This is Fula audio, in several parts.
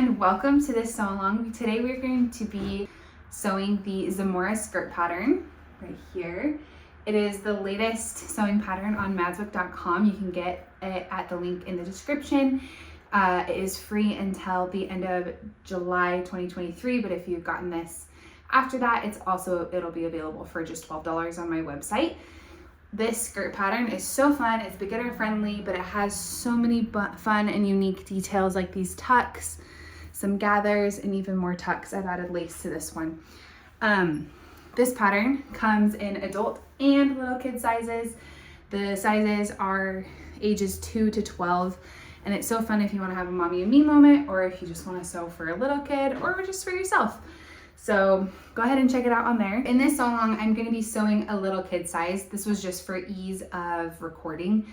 and welcome to this sew along. Today we're going to be sewing the Zamora skirt pattern right here. It is the latest sewing pattern on madsbook.com. You can get it at the link in the description. It is free until the end of July 2023, but if you've gotten this after that, it'll be available for just $12 on my website. This skirt pattern is so fun. It's beginner friendly, but it has so many fun and unique details like these tucks, some gathers, and even more tucks. I've added lace to this one. This pattern comes in adult and little kid sizes. The sizes are ages 2 to 12, and it's so fun if you want to have a mommy and me moment, or if you just want to sew for a little kid or just for yourself. So go ahead and check it out on there. In this sew along, I'm going to be sewing a little kid size. This was just for ease of recording.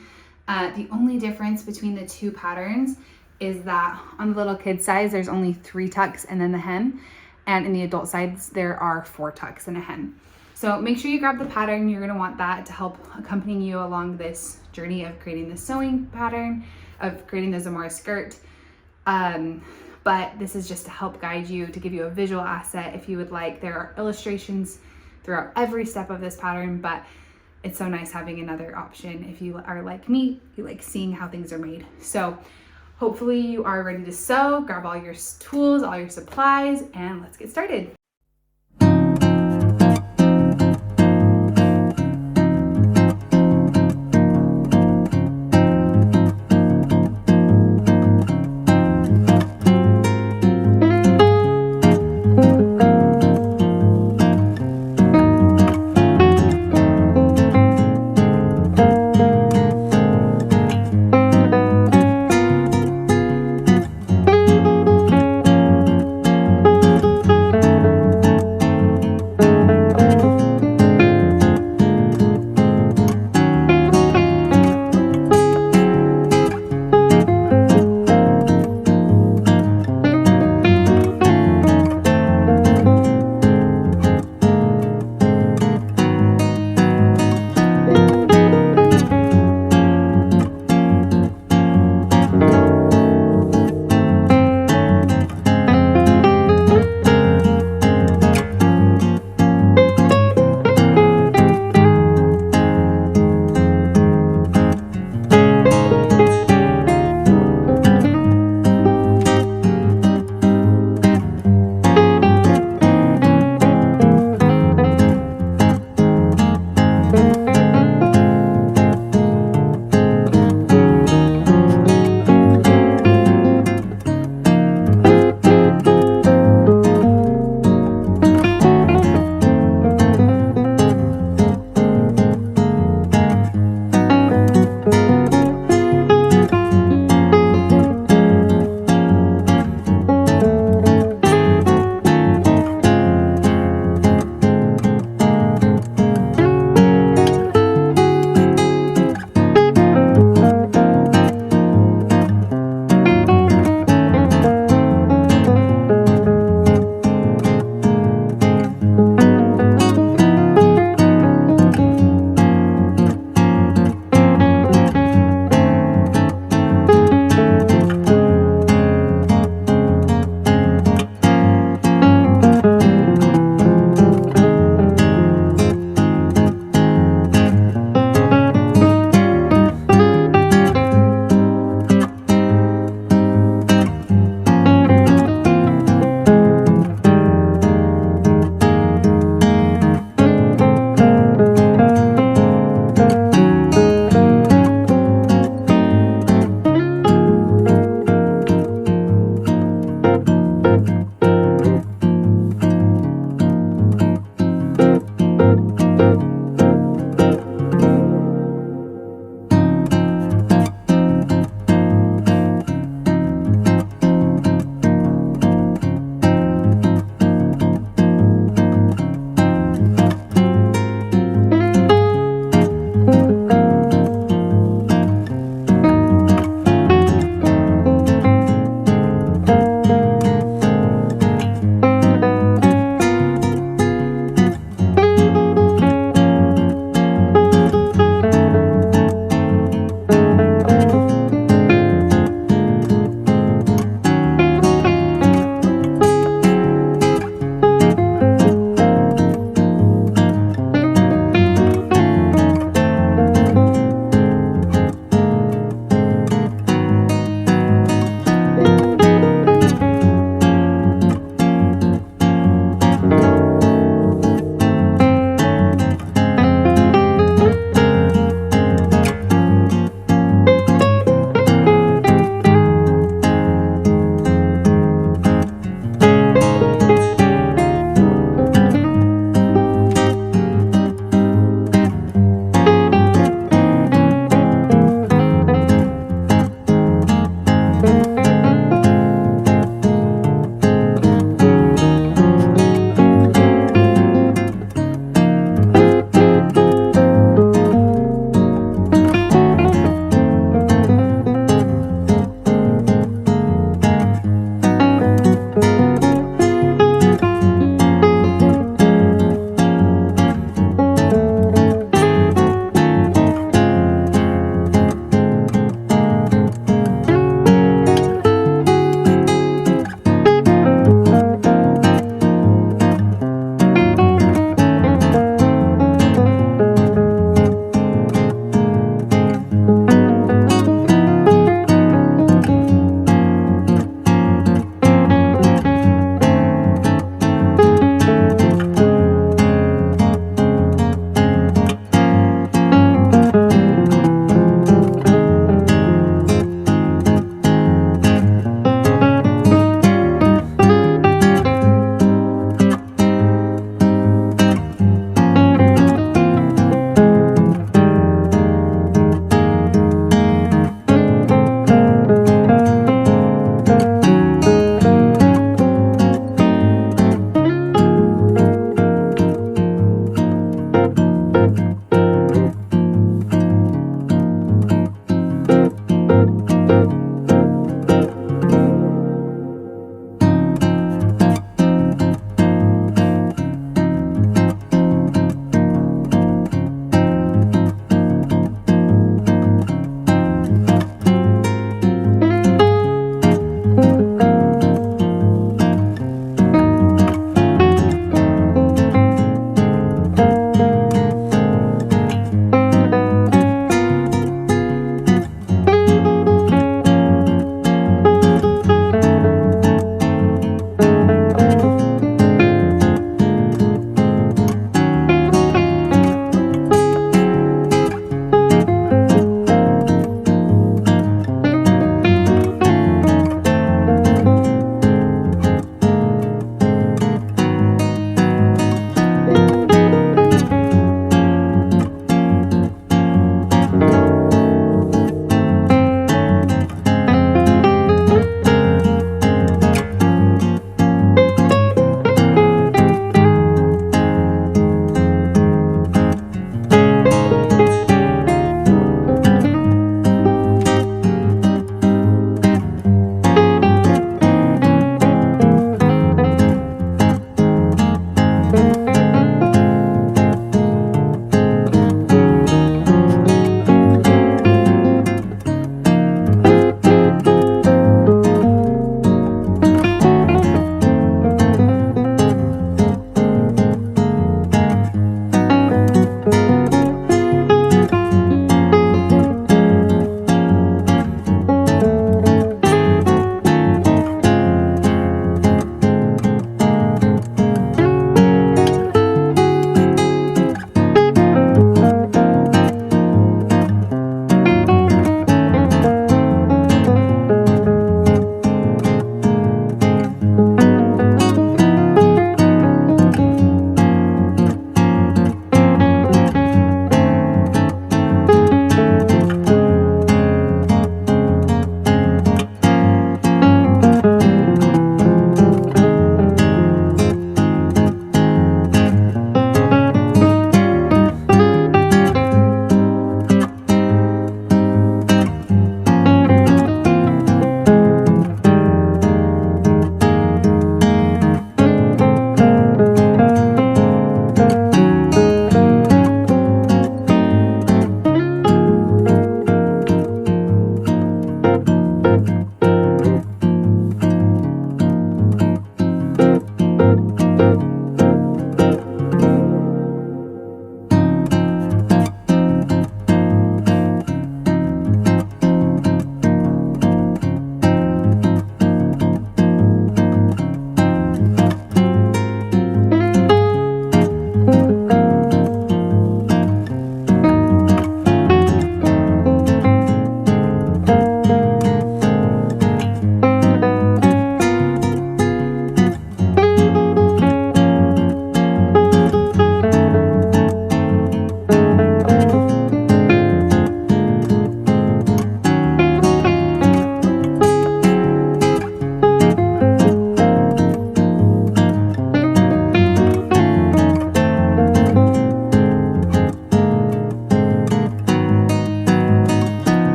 The only difference between the two patterns is that on the little kid size, there's only 3 tucks and then the hem. And in the adult size, there are 4 tucks and a hem. So make sure you grab the pattern. You're going to want that to help accompany you along this journey of creating the sewing pattern, of creating the Zamora skirt. But this is just to help guide you, to give you a visual asset if you would like. There are illustrations throughout every step of this pattern, but it's so nice having another option if you are like me, you like seeing how things are made. So hopefully you are ready to sew. Grab all your tools, all your supplies, and let's get started.